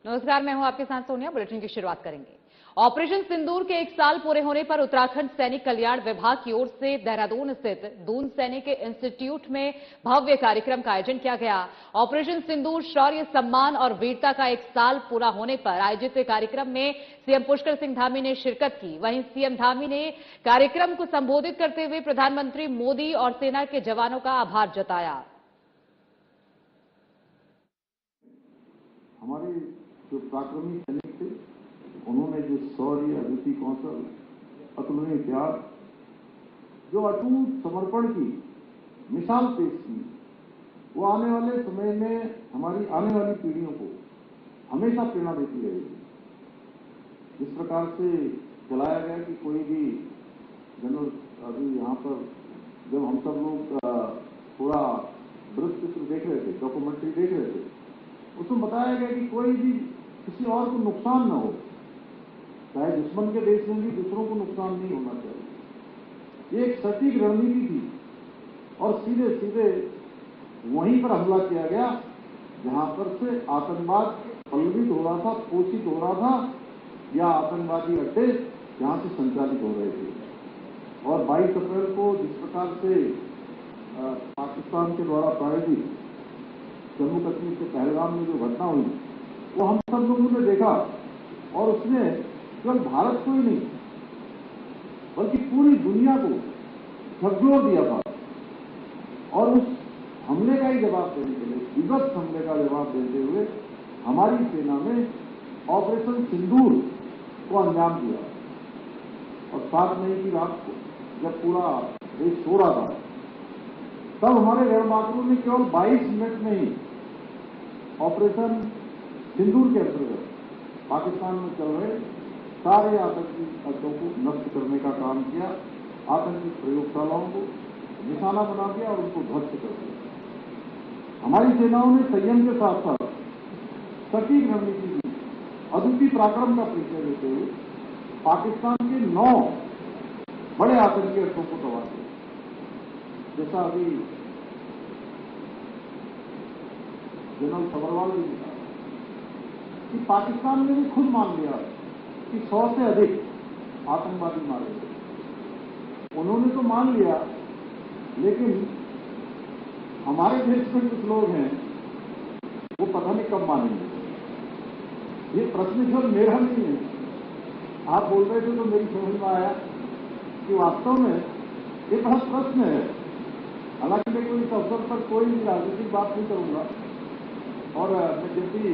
नमस्कार, मैं हूं आपके साथ सोनिया। बुलेटिन की शुरुआत करेंगे। ऑपरेशन सिंदूर के 1 साल पूरे होने पर उत्तराखंड सैनिक कल्याण विभाग की ओर से देहरादून स्थित दून सैनिक इंस्टीट्यूट में भव्य कार्यक्रम का आयोजन किया गया। ऑपरेशन सिंदूर शौर्य, सम्मान और वीरता का 1 साल पूरा होने पर आयोजित कार्यक्रम में सीएम पुष्कर सिंह धामी ने शिरकत की। वहीं सीएम धामी ने कार्यक्रम को संबोधित करते हुए प्रधानमंत्री मोदी और सेना के जवानों का आभार जताया। हमारे जो पराक्रमी सैनिक थे, उन्होंने जो शौर्य, अद्वितीय कौशल, अतुलनीय त्याग, जो अटूट समर्पण की मिसाल पेश की, वो आने वाले समय में हमारी आने वाली पीढ़ियों को हमेशा प्रेरणा देती रहेगी। जिस प्रकार से चलाया गया कि कोई भी जनरल, अभी यहाँ पर जब हम सब लोग थोड़ा दृश्य देख रहे थे, डॉक्यूमेंट्री देख रहे थे, उसमें बताया गया कि कोई भी किसी और को नुकसान न हो, चाहे दुश्मन के देश में भी दूसरों को नुकसान नहीं होना चाहिए। ये एक सटीक रणनीति थी और सीधे सीधे वहीं पर हमला किया गया जहां पर से आतंकवाद पल्लवित हो रहा था, पोषित हो रहा था, या आतंकवादी अड्डे जहां से संचालित हो रहे थे। और 22 अप्रैल को जिस प्रकार से पाकिस्तान के द्वारा प्रायोजित जम्मू कश्मीर के पहलगाम में जो घटना हुई, वो हम सब लोगों ने देखा और उसने केवल भारत को ही नहीं बल्कि पूरी दुनिया को झकझोर दिया था। और उस हमले का ही जवाब देने के लिए, विगत हमले का जवाब देते हुए हमारी सेना ने ऑपरेशन सिंदूर को अंजाम दिया। और 7 मई की रात को जब पूरा देश सो रहा था, तब हमारे रणबांकुरों ने केवल 22 मिनट में ही ऑपरेशन सिंदूर के अंतर्गत पाकिस्तान में चल रहे सारे आतंकी अड्डों को नष्ट करने का काम किया, आतंकी प्रयोगशालाओं को निशाना बना दिया और उनको ध्वस्त कर दिया। हमारी सेनाओं ने संयम के साथ साथ सटीक रणनीति की, अद्वितीय पराक्रम का परिचय देते हुए पाकिस्तान के 9 बड़े आतंकी अड्डों को तबाह किया। जैसा अभी जनरल सबरवाल ने कहा कि पाकिस्तान ने भी खुद मान लिया कि 100 से अधिक आतंकवादी मारे गए। उन्होंने तो मान लिया, लेकिन हमारे देश में कुछ लोग हैं वो पता नहीं कब मानेंगे। ये प्रश्न केवल मेरा नहीं है, आप बोल रहे थे तो मेरी समझ में आया कि वास्तव में ये बड़ा प्रश्न है। हालांकि मैं कोई इस अवसर पर कोई राजनीतिक बात नहीं करूंगा, और मैं जब भी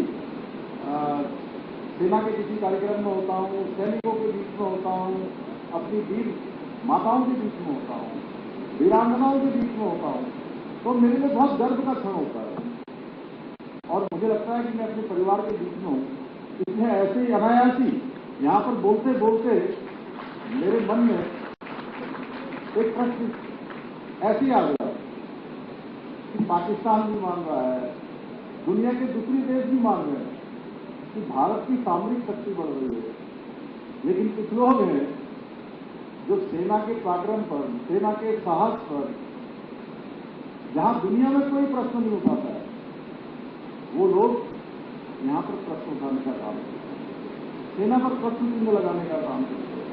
सेना के किसी कार्यक्रम में होता हूँ, सैनिकों के बीच में होता हूँ, अपनी वीर माताओं के बीच में होता हूँ, वीरांगनाओं के बीच में होता हूँ, तो मेरे लिए बहुत गर्व का क्षण होता है। और मुझे लगता है कि मैं अपने परिवार के बीच में हूँ, इसमें ऐसे ही अनायासी यहाँ पर बोलते बोलते मेरे मन में एक प्रश्न ऐसे ही आ गया कि पाकिस्तान भी मान रहा है, दुनिया के दूसरे देश भी मान रहे हैं कि भारत की सामरिक शक्ति बढ़ रही है, लेकिन कुछ लोग हैं जो सेना के पराक्रम पर, सेना के साहस पर, जहां दुनिया में कोई प्रश्न नहीं उठाता है, वो लोग यहां पर प्रश्न उठाने का काम करते हैं, सेना पर प्रश्न चिन्ह लगाने का काम करते हैं।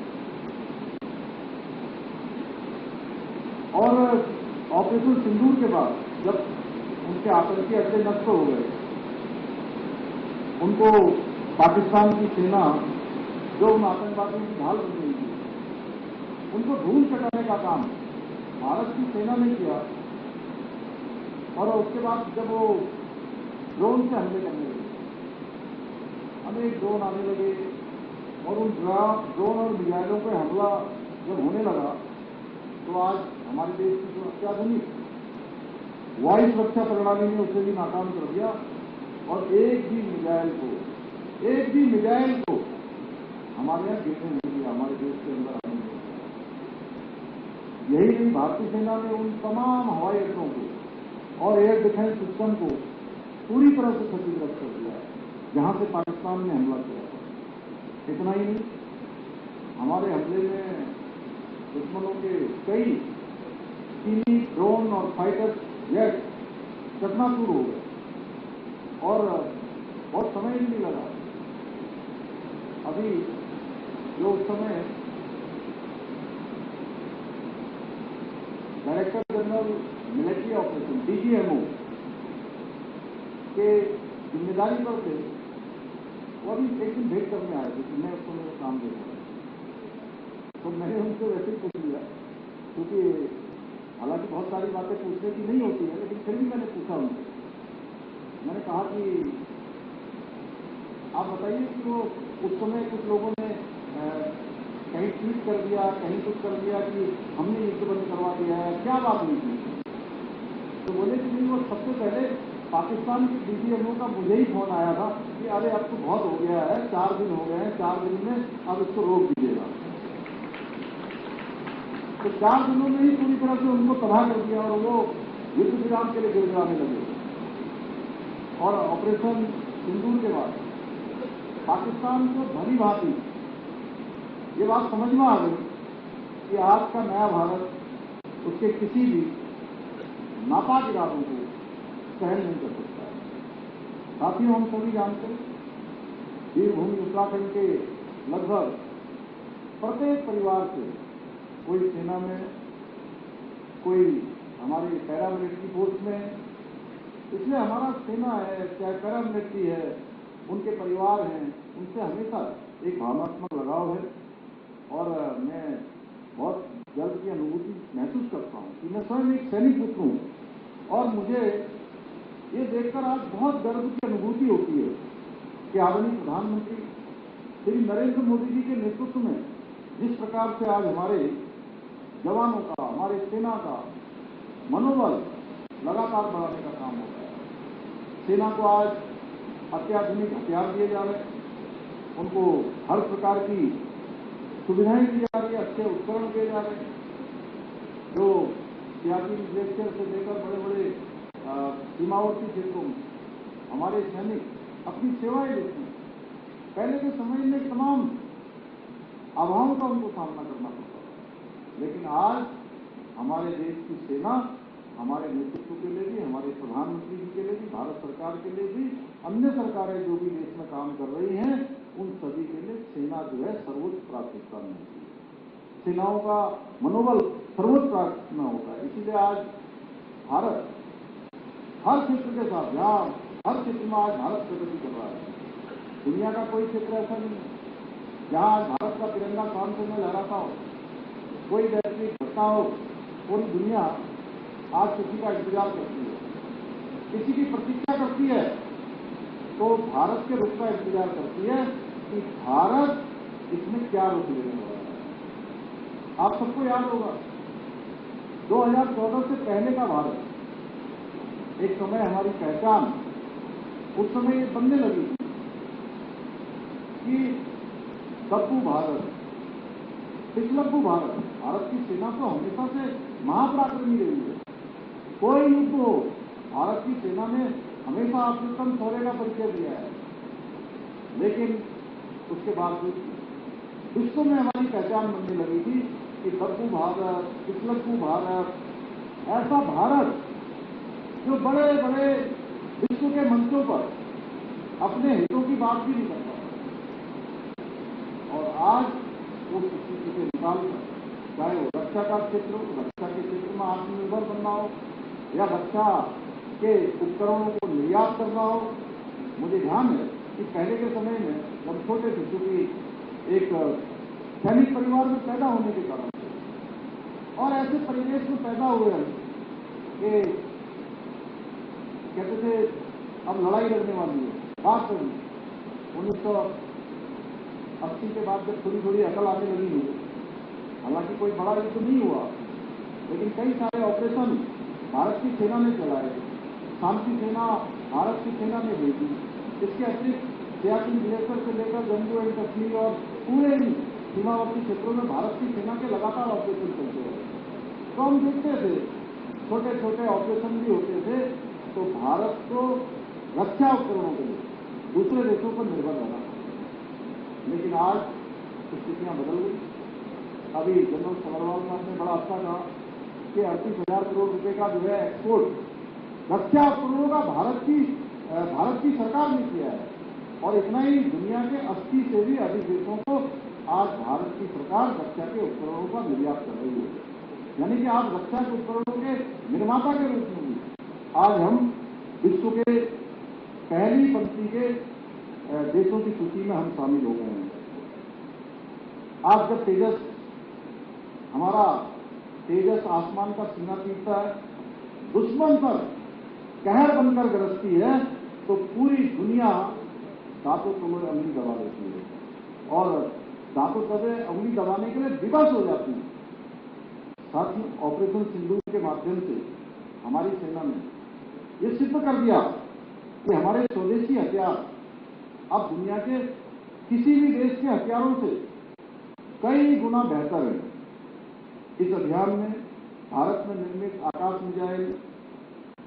और ऑपरेशन सिंदूर के बाद जब उनके आतंकी अड्डे नष्ट हो गए, उनको पाकिस्तान की सेना जो उन आतंकवादियों की ढाल बन गई थी, उनको धूल चटाने का काम भारत की सेना ने किया। और उसके बाद जब वो ड्रोन से हमले करने लगे, अनेक ड्रोन आने लगे, और उन ड्रोन और मिसाइलों पर हमला जब होने लगा, तो आज हमारे देश की जो अत्याधुनिक वायु सुरक्षा प्रणाली ने उसे भी नाकाम कर दिया। और एक भी मिसाइल को हमारे यहाँ गिरने नहीं दिया, हमारे देश के अंदर आने नहीं दिया। यही नहीं, भारतीय सेना ने उन तमाम हवाई अड्डों को और एयर डिफेंस सिस्टम को पूरी तरह से क्षतिग्रस्त कर दिया जहां से पाकिस्तान ने हमला किया था। इतना ही नहीं, हमारे हमले में दुश्मनों के कई चीनी ड्रोन और फाइटर जेट चकनाचूर हो गए और बहुत समय ही नहीं लगा। अभी जो उस समय director general military operation DGMO के जिम्मेदारी पर थे, वो अभी एक दिन भेंट करने आए थे कि मैं उस समय काम दे रहा था। तो मैंने उनसे वैसे ही पूछ लिया, क्योंकि हालांकि बहुत सारी बातें पूछने की नहीं होती है, लेकिन फिर भी मैंने पूछा उनसे। मैंने कहा कि आप बताइए कि वो उस समय कुछ लोगों ने कहीं ट्वीट कर दिया, कहीं कुछ कर दिया कि हमने युद्ध बंद करवा दिया है, क्या बात हुई थी? तो बोले कि नहीं, वो सबसे पहले पाकिस्तान के DGMO का मुझे ही फोन आया था कि अरे अब तो बहुत हो गया है, 4 दिन हो गए हैं, 4 दिन में अब इसको रोक दीजिएगा। तो 4 दिनों में ही पूरी तरह से उनको तबाह कर दिया और वो युद्ध विराम के लिए गिड़गिड़ाने लगे। और ऑपरेशन सिंदूर के बाद पाकिस्तान को भली भांति ये बात समझ में आ गई कि आज का नया भारत उसके किसी भी नापाक इरादों को सहन नहीं कर सकता है। साथियों, हम सभी जानते हैं वीरभूमि उत्तराखंड के लगभग प्रत्येक परिवार से कोई सेना में, कोई हमारे पैरामिलिट्री फोर्स में, इसलिए हमारा सेना है चाहे पैरामिलिट्री है, उनके परिवार हैं, उनसे हमेशा एक भावनात्मक लगाव है। और मैं बहुत गर्व की अनुभूति महसूस करता हूँ कि मैं स्वयं एक सैनिक पुत्र हूँ और मुझे ये देखकर आज बहुत गर्व की अनुभूति होती है कि आदरणीय प्रधानमंत्री श्री नरेंद्र मोदी जी के नेतृत्व में जिस प्रकार से आज हमारे जवानों का, हमारे सेना का मनोबल लगातार बढ़ाने का काम हो रहा है। सेना को आज अत्याधुनिक हथियार दिए जा रहे हैं, उनको हर प्रकार की सुविधाएं दी जा रही है, अच्छे उपकरण दिए जा रहे हैं। जो सियाचिन ग्लेशियर से लेकर बड़े बड़े सीमावर्ती क्षेत्रों में हमारे सैनिक अपनी सेवाएं देते हैं। पहले के समय में तमाम अभावों का उनको सामना करना पड़ता था, लेकिन आज हमारे देश की सेना हमारे नेतृत्व के लिए भी, हमारे प्रधानमंत्री जी के लिए भी, भारत सरकार के लिए भी, अन्य सरकारें जो भी देश में काम कर रही हैं, उन सभी के लिए सेना जो है सर्वोच्च प्राथमिकता में होती है। सेनाओं का मनोबल सर्वोच्च प्राथमिकता में होता है। इसीलिए आज भारत हर क्षेत्र के साथ, जहां हर क्षेत्र में आज भारत प्रगति कर रहा है। दुनिया का कोई क्षेत्र ऐसा नहीं है जहां आज भारत का तिरंगा कांधों में लहराता हो, कोई वैश्विक घटना हो, पूरी दुनिया आज किसी का इंतजार करती है, किसी की प्रतीक्षा करती है, तो भारत के रुख का इंतजार करती है कि भारत इसमें क्या रुख लेने वाला है। आप सबको याद होगा 2014 से पहले का भारत, एक समय हमारी पहचान उस समय ये बनने लगी कि दब्बू भारत, पिछलब्बू भारत। भारत की सेना तो हमेशा से महापराक्रमी रही है। कोई युद्ध हो, भारत की सेना ने हमेशा अत्युत्तम शौर्य का परिचय दिया है। लेकिन उसके बावजूद विश्व में हमारी पहचान बनने लगी थी कि दब्बू भारत, पिछलब्बू भारत, ऐसा भारत जो बड़े बड़े विश्व के मंचों पर अपने हितों की बात भी नहीं करता। और आज वो स्थिति से निकालकर, चाहे वो रक्षा का क्षेत्र हो, रक्षा के क्षेत्र में आत्मनिर्भर बनना हो, या रक्षा के उपकरणों को निर्यात करना हो। मुझे ध्यान है कि पहले के समय में जब छोटे थे, क्योंकि एक सैनिक परिवार में पैदा होने के कारण और ऐसे परिवेश में पैदा हुए हैं कि कहते थे अब लड़ाई लड़ने वाली है, बात करनी। 1980 के बाद जब थोड़ी थोड़ी अकल आने लगी है, हालांकि कोई बड़ा युद्ध नहीं हुआ, लेकिन कई सारे ऑपरेशन भारत की सेना ने चलाए, शांति सेना भारत की सेना ने भेजी। इसके अतिरिक्त सियाचिन ग्लेशियर से लेकर जम्मू एंड कश्मीर और पूरे सीमावर्ती क्षेत्रों में भारत की सेना के लगातार ऑपरेशन चलते रहे। तो हम देखते थे छोटे छोटे ऑपरेशन भी होते थे, तो भारत को रक्षा उपकरणों के लिए दूसरे देशों पर निर्भर रहना पड़ता। लेकिन आज स्थितियां बदल गई। अभी जनरल सभरवाल साहब ने बड़ा अच्छा कहा कि 38,000 करोड़ रुपए का जो है एक्सपोर्ट रक्षा उपकरणों का भारत की सरकार ने किया है। और इतना ही दुनिया के 80 से भी अधिक देशों को आज भारत की सरकार रक्षा के उपकरणों का निर्यात कर रही है। यानी कि आज रक्षा के उपकरणों के निर्माता के रूप में भी आज हम विश्व के पहली पंक्ति के देशों की सूची में हम शामिल हो गए हैं। आज जब तेजस हमारा तेजस आसमान का सीना पीटता है, दुश्मन पर कहर बनकर गरजती है, तो पूरी दुनिया दांतों तले अंगुली दबा देती है और दांतों तले अंगुली दबाने के लिए विवश हो जाती है। साथ ही ऑपरेशन सिंदूर के माध्यम से हमारी सेना ने यह सिद्ध कर दिया कि हमारे स्वदेशी हथियार अब दुनिया के किसी भी देश के हथियारों से कई गुना बेहतर है। इस अभियान में भारत में निर्मित Akash missile,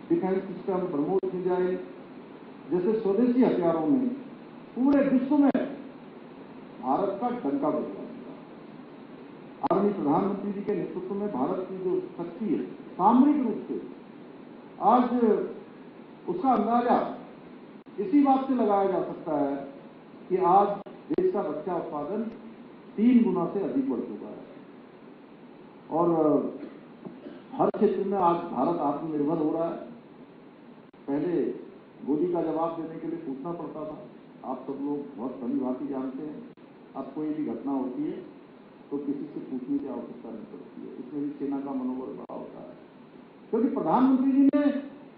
defence system, BrahMos missile जैसे स्वदेशी हथियारों ने पूरे विश्व में भारत का डंका बजा दिया। आदरणीय प्रधानमंत्री जी के नेतृत्व में भारत की जो शक्ति है सामरिक रूप से, आज उसका अंदाजा इसी बात से लगाया जा सकता है कि आज देश का रक्षा उत्पादन 3 गुना से अधिक बढ़ चुका है और हर क्षेत्र में आज भारत आत्मनिर्भर हो रहा है। पहले गोली का जवाब देने के लिए पूछना पड़ता था, आप सब लोग बहुत भली भांति जानते हैं। अब कोई भी घटना होती है तो किसी से पूछने की आवश्यकता नहीं पड़ती है, इसमें भी सेना का मनोबल बड़ा होता है। क्योंकि प्रधानमंत्री जी ने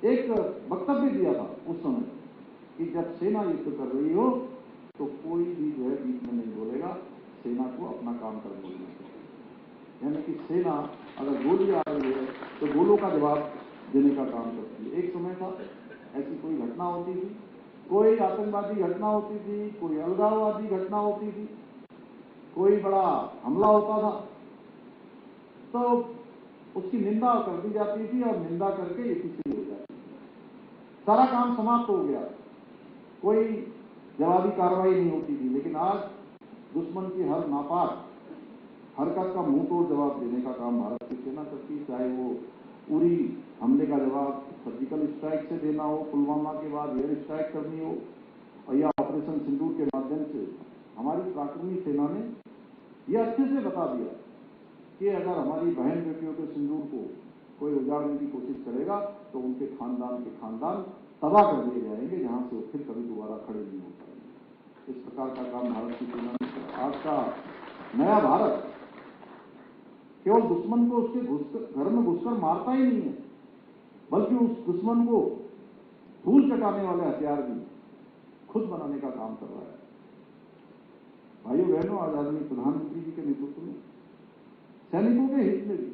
एक वक्तव्य दिया था उस समय कि जब सेना युद्ध कर रही हो तो कोई भी जो है बीच में नहीं बोलेगा, सेना को अपना काम कर देना चाहिए। यानी कि सेना अगर गोली आ रही है तो गोलों का जवाब देने का काम करती है। एक समय था ऐसी कोई घटना होती थी, कोई आतंकवादी घटना होती थी, कोई अलगाववादी घटना होती थी, कोई बड़ा हमला होता था तो उसकी निंदा कर दी जाती थी और निंदा करके इसी से हो जाती थी, सारा काम समाप्त हो गया, कोई जवाबी कार्रवाई नहीं होती थी। लेकिन आज दुश्मन की हर नापाक हरकत का मुंह तोड़ जवाब देने का काम भारत की सेना करती है। चाहे वो उरी हमले का जवाब सर्जिकल स्ट्राइक से देना हो, पुलवामा के बाद एयर स्ट्राइक करनी हो, और या ऑपरेशन सिंदूर के माध्यम से हमारी पराक्रमी सेना ने यह अच्छे से बता दिया कि अगर हमारी बहन बेटियों के सिंदूर को कोई उजाड़ने की कोशिश करेगा तो उनके खानदान के खानदान तबाह कर दिए जाएंगे, जहां से वो फिर कभी दोबारा खड़े नहीं हो पाएंगे। इस प्रकार का काम भारत की सेना ने। आज का नया भारत केवल दुश्मन को उसके घर में घुसकर मारता ही नहीं है, बल्कि उस दुश्मन को धूल चटाने वाले हथियार भी खुद बनाने का काम कर रहा है। भाइयों बहनों, आज आदरणीय प्रधानमंत्री जी के नेतृत्व में सैनिकों के हित में भी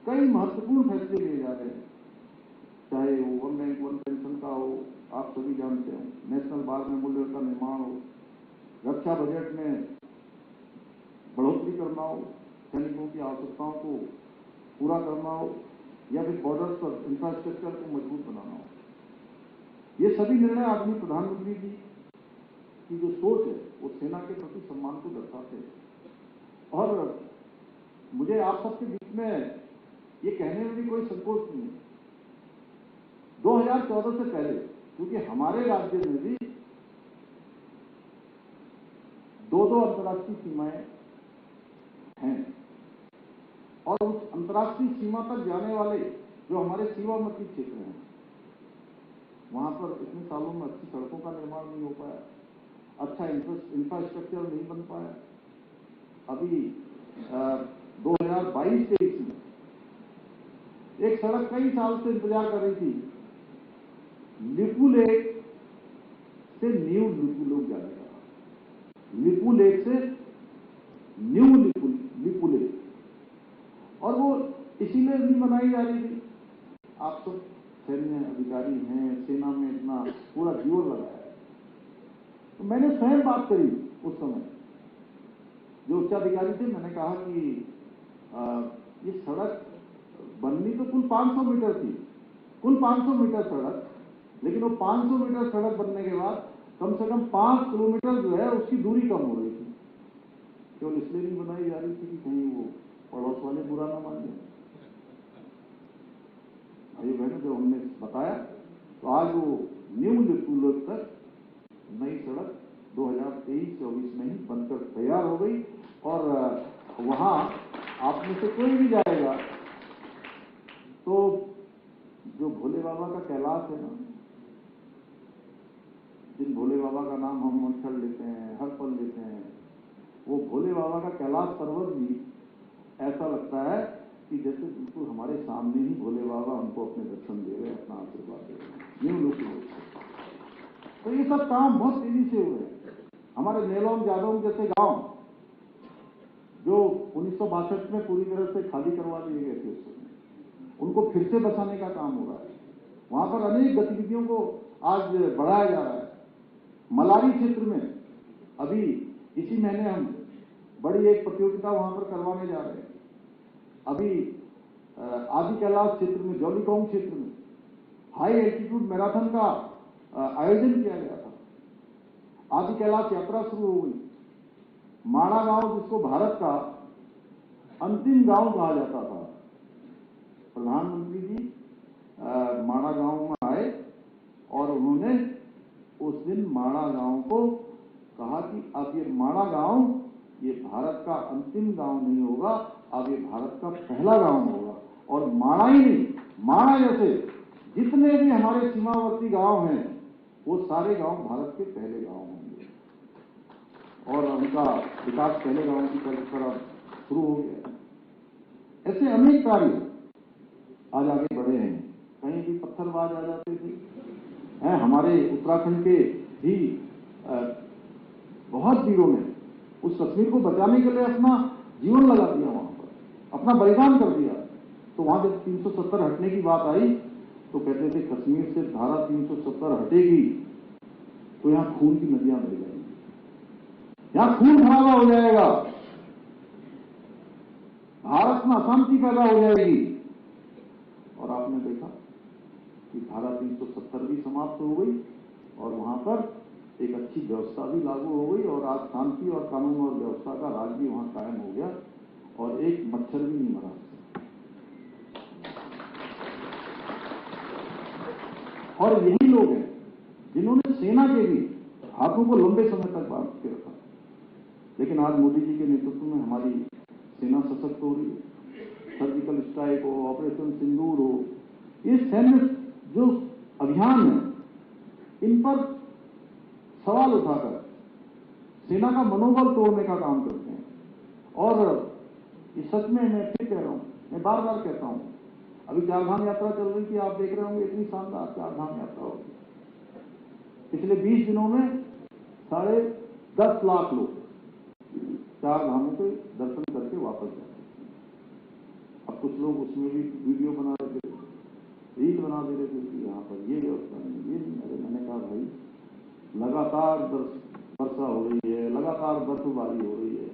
कई महत्वपूर्ण फैसले लिए जा रहे हैं। चाहे वो वन रैंक वन पेंशन का हो, आप सभी जानते हैं, नेशनल बार मेमोरियल का निर्माण हो, रक्षा बजट में बढ़ोतरी करना हो, सैनिकों की आवश्यकताओं को पूरा करना हो, या फिर बॉर्डर्स पर इंफ्रास्ट्रक्चर को मजबूत बनाना हो। ये सभी निर्णय आदरणीय प्रधानमंत्री जी की जो सोच है वो सेना के प्रति सम्मान को दर्शाते हैं। और मुझे आप सबके बीच में ये कहने में भी कोई संकोच नहीं है, 2014 से पहले, क्योंकि हमारे राज्य में भी 2 अंतर्राष्ट्रीय सीमाएं हैं और उस अंतर्राष्ट्रीय सीमा तक जाने वाले जो हमारे सीमावर्ती क्षेत्र हैं, वहां पर इतने सालों में अच्छी सड़कों का निर्माण नहीं हो पाया, अच्छा इंफ्रास्ट्रक्चर नहीं बन पाया। अभी 2022-23 में एक सड़क कई साल से इंतजार कर रही थी, लिपू लेक से न्यू लिपू लेक जाने का, लिपू लेक से न्यू लिपू लेक, और वो इसीलिए नहीं बनाई जा रही थी। आप सब सैन्य अधिकारी हैं, सेना में इतना पूरा जोर लगाया है, तो मैंने स्वयं बात करी उस समय जो उच्चाधिकारी थे। मैंने कहा कि ये सड़क बननी तो कुल 500 मीटर थी, कुल 500 मीटर सड़क, लेकिन वो 500 मीटर सड़क बनने के बाद कम से कम 5 किलोमीटर जो है उसकी दूरी कम हो रही थी। केवल इसलिए नहीं बनाई जा रही थी कि कहीं वो पड़ोस वाले बुरा ना मान जाए। अभी मैंने जब हमने बताया तो आज वो न्यू लिपू लेक तक नई सड़क 2023-24 में ही बनकर तैयार हो गई और वहां आप में से कोई भी जाएगा तो जो भोले बाबा का कैलाश है ना, जिन भोले बाबा का नाम हम अक्षर लेते हैं, हर पल लेते हैं, वो भोले बाबा का कैलाश पर्वत भी ऐसा लगता है कि जैसे बिल्कुल हमारे सामने ही भोले बाबा हमको अपने दर्शन दे रहे हैं, अपना आशीर्वाद दे रहे हैं। यूं लोग तो ये सब काम बहुत तेजी से हुए हैं। हमारे नेलोम जादौन जैसे गांव जो 1962 में पूरी तरह से खाली करवा दिए गए थे, उनको फिर से बचाने का काम हो रहा है। वहां पर अनेक गतिविधियों को आज बढ़ाया जा रहा है। मलारी क्षेत्र में अभी इसी महीने हम बड़ी एक प्रतियोगिता वहां पर करवाने जा रहे हैं। अभी आदि कैलाश क्षेत्र में, जौलीकौंग क्षेत्र में हाई एल्टीट्यूड मैराथन का आयोजन किया गया था। आदि कैलाश यात्रा शुरू हो गई। माणा गांव, जिसको भारत का अंतिम गांव कहा जाता था, प्रधानमंत्री जी माणा गांव में आए और उन्होंने उस दिन माणा गांव को कहा कि अब ये माणा गांव ये भारत का अंतिम गांव नहीं होगा, अब ये भारत का पहला गांव होगा। और माणा ही नहीं, माणा जैसे जितने भी हमारे सीमावर्ती गांव हैं वो सारे गांव भारत के पहले गांव होंगे और उनका विकास पहले गांव की तरफ शुरू हो गया। ऐसे अनेक कार्य आज आगे बढ़े हैं। कहीं भी पत्थरबाज आ जाते थे। हमारे उत्तराखंड के भी बहुत वीरों ने उस कश्मीर को बचाने के लिए अपना जीवन लगा दिया, वहां पर अपना बलिदान कर दिया। तो वहां जब 370 हटने की बात आई तो कहते थे कश्मीर से धारा 370 हटेगी तो यहां खून की नदियां बह जाएंगी, यहां खून खराबा हो जाएगा, भारत में अशांति पैदा हो जाएगी। और आपने देखा कि धारा 370 भी समाप्त हो गई और वहां पर एक अच्छी व्यवस्था भी लागू हो गई और आज शांति और कानून और व्यवस्था का राज भी वहां कायम हो गया और एक मच्छर भी नहीं मरा। और यही लोग हैं जिन्होंने सेना के भी हाथों को लंबे समय तक बांध के रखा। लेकिन आज मोदी जी के नेतृत्व में हमारी सेना सशक्त हो रही है। सर्जिकल स्ट्राइक हो, ऑपरेशन सिंदूर हो, ये सैन्य जो अभियान है, इन पर सवाल उठाकर सेना का मनोबल तोड़ने का काम करते हैं। और इस सच में मैं फिर कह रहा हूं, मैं बार बार कहता हूं, अभी चारधाम यात्रा चल रही थी, आप देख रहे होंगे इतनी शानदार चारधाम यात्रा होगी। पिछले 20 दिनों में 10.5 लाख लोग चार धामों के दर्शन करके वापस जाते हैं। अब कुछ लोग उसमें भी वीडियो बना रहे थे, रील बना दे रहे थे कि यहाँ पर ये व्यवस्था नहीं, ये नहीं। अरे मैंने कहा भाई, लगातार वर्षा हो रही है, लगातार बर्फबारी हो रही है,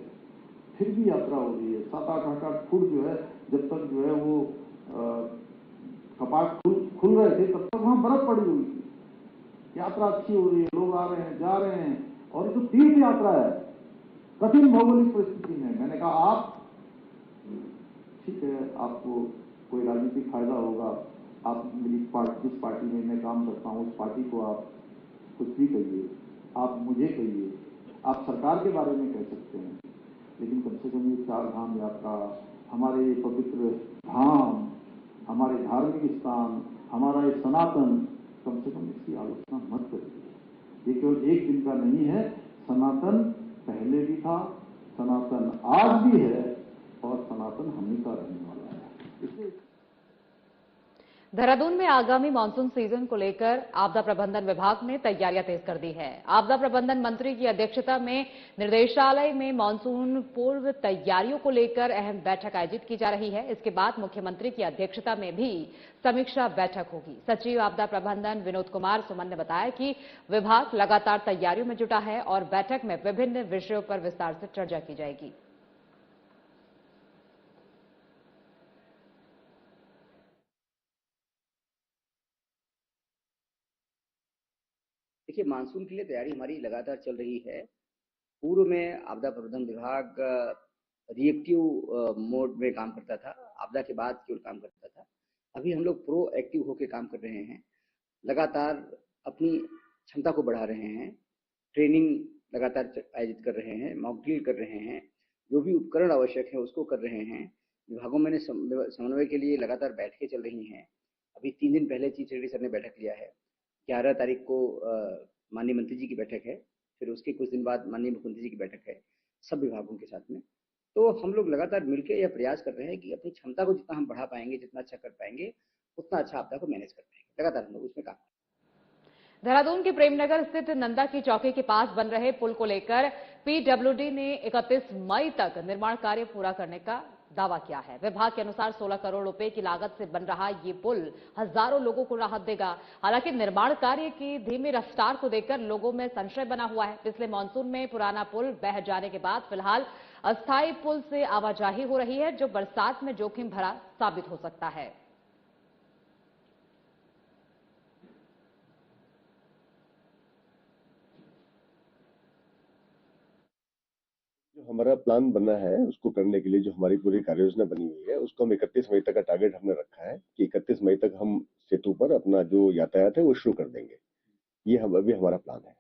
फिर भी यात्रा हो रही है। 7-8 फुट जो है, जब तक जो है वो कपाट खुल रहे थे तब तक वहां बर्फ पड़ी हुई थी। यात्रा अच्छी हो रही है, लोग आ रहे हैं, जा रहे हैं। और ये तो तीर्थ यात्रा है, कठिन भौगोलिक परिस्थिति में। मैंने कहा आप ठीक है, आपको कोई राजनीतिक फायदा होगा, आप मेरी जिस पार्टी में मैं काम करता हूं उस पार्टी को आप कुछ भी कहिए, आप मुझे कहिए, आप सरकार के बारे में कह सकते हैं, लेकिन कम से कम ये चारधाम यात्रा, हमारे पवित्र धाम, हमारे धार्मिक स्थान, हमारा ये सनातन, कम से कम इसकी आलोचना मत करिए। ये केवल एक दिन का नहीं है, सनातन पहले भी था, सनातन आज भी है और सनातन हमेशा रहने वाला है। इसलिए देहरादून में आगामी मानसून सीजन को लेकर आपदा प्रबंधन विभाग ने तैयारियां तेज कर दी है। आपदा प्रबंधन मंत्री की अध्यक्षता में निर्देशालय में मानसून पूर्व तैयारियों को लेकर अहम बैठक आयोजित की जा रही है। इसके बाद मुख्यमंत्री की अध्यक्षता में भी समीक्षा बैठक होगी। सचिव आपदा प्रबंधन विनोद कुमार सुमन ने बताया कि विभाग लगातार तैयारियों में जुटा है और बैठक में विभिन्न विषयों पर विस्तार से चर्चा की जाएगी। देखिए, मानसून के लिए तैयारी हमारी लगातार चल रही है। पूर्व में आपदा प्रबंधन विभाग रिएक्टिव मोड में काम करता था, आपदा के बाद केवल काम करता था। अभी हम लोग प्रोएक्टिव होकर काम कर रहे हैं, लगातार अपनी क्षमता को बढ़ा रहे हैं, ट्रेनिंग लगातार आयोजित कर रहे हैं, मॉक ड्रिल कर रहे हैं, जो भी उपकरण आवश्यक है उसको कर रहे हैं। विभागों में समन्वय के लिए लगातार बैठकें चल रही हैं। अभी 3 दिन पहले चीफ सेक्रेटरी सर ने बैठक लिया है। 11 तारीख को माननीय मंत्री जी की बैठक है, फिर उसके कुछ दिन बाद माननीय मुख्यमंत्री जी की बैठक है, सब विभागों के साथ में। तो हम लोग लगातार मिलकर यह प्रयास कर रहे हैं कि अपनी क्षमता को जितना हम बढ़ा पाएंगे, जितना अच्छा कर पाएंगे, उतना अच्छा आपदा को मैनेज कर पाएंगे। लगातार हम लोग उसमें काम। देहरादून के प्रेमनगर स्थित नंदा की चौकी के पास बन रहे पुल को लेकर पीडब्ल्यूडी ने 31 मई तक निर्माण कार्य पूरा करने का दावा किया है। विभाग के अनुसार 16 करोड़ रुपए की लागत से बन रहा ये पुल हजारों लोगों को राहत देगा। हालांकि निर्माण कार्य की धीमी रफ्तार को देखकर लोगों में संशय बना हुआ है। पिछले मानसून में पुराना पुल बह जाने के बाद फिलहाल अस्थायी पुल से आवाजाही हो रही है, जो बरसात में जोखिम भरा साबित हो सकता है। जो हमारा प्लान बना है उसको करने के लिए जो हमारी पूरी कार्य योजना बनी हुई है उसको हम 31 मई तक का टारगेट हमने रखा है कि 31 मई तक हम सेतु पर अपना जो यातायात है वो शुरू कर देंगे। ये अभी हमारा प्लान है।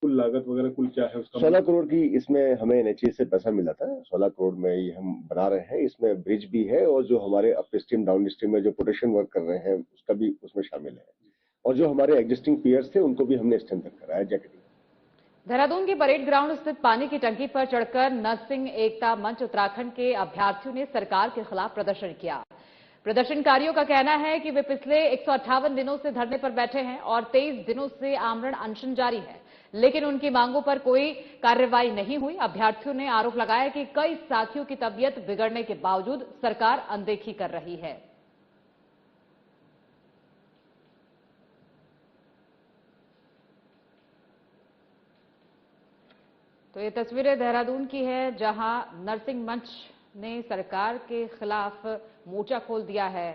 कुल लागत वगैरह कुल क्या है उसका? 16 करोड़ की इसमें हमें एनएचए से पैसा मिला था। 16 करोड़ में ये हम बना रहे हैं। इसमें ब्रिज भी है और जो हमारे अप स्ट्रीम डाउन स्ट्रीम में जो प्रोटेक्शन वर्क कर रहे हैं उसका भी उसमें शामिल है, और जो हमारे एग्जिस्टिंग पियर्स थे उनको भी हमने स्ट्रेंथन कराया जैकेटिंग। देहरादून के परेड ग्राउंड स्थित पानी की टंकी पर चढ़कर नरसिंह एकता मंच उत्तराखंड के अभ्यर्थियों ने सरकार के खिलाफ प्रदर्शन किया। प्रदर्शनकारियों का कहना है कि वे पिछले 158 दिनों से धरने पर बैठे हैं और 23 दिनों से आमरण अनशन जारी है, लेकिन उनकी मांगों पर कोई कार्रवाई नहीं हुई। अभ्यर्थियों ने आरोप लगाया कि कई साथियों की तबीयत बिगड़ने के बावजूद सरकार अनदेखी कर रही है। तो ये तस्वीरें देहरादून की है, जहां नरसिंह मंच ने सरकार के खिलाफ मोर्चा खोल दिया है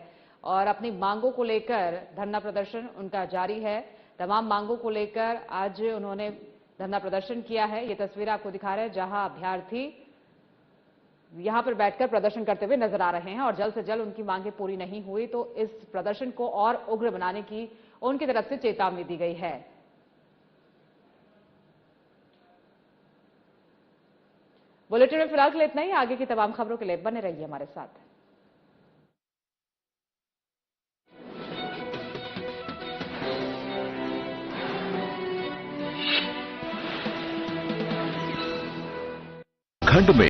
और अपनी मांगों को लेकर धरना प्रदर्शन उनका जारी है। तमाम मांगों को लेकर आज उन्होंने धरना प्रदर्शन किया है। ये तस्वीर आपको दिखा रहे हैं, जहां अभ्यर्थी यहां पर बैठकर प्रदर्शन करते हुए नजर आ रहे हैं और जल्द से जल्द उनकी मांगें पूरी नहीं हुई तो इस प्रदर्शन को और उग्र बनाने की उनकी तरफ से चेतावनी दी गई है। बुलेटिन में फिलहाल के लिए इतना ही। आगे की तमाम खबरों के लिए बने रहिए हमारे साथ। खंड में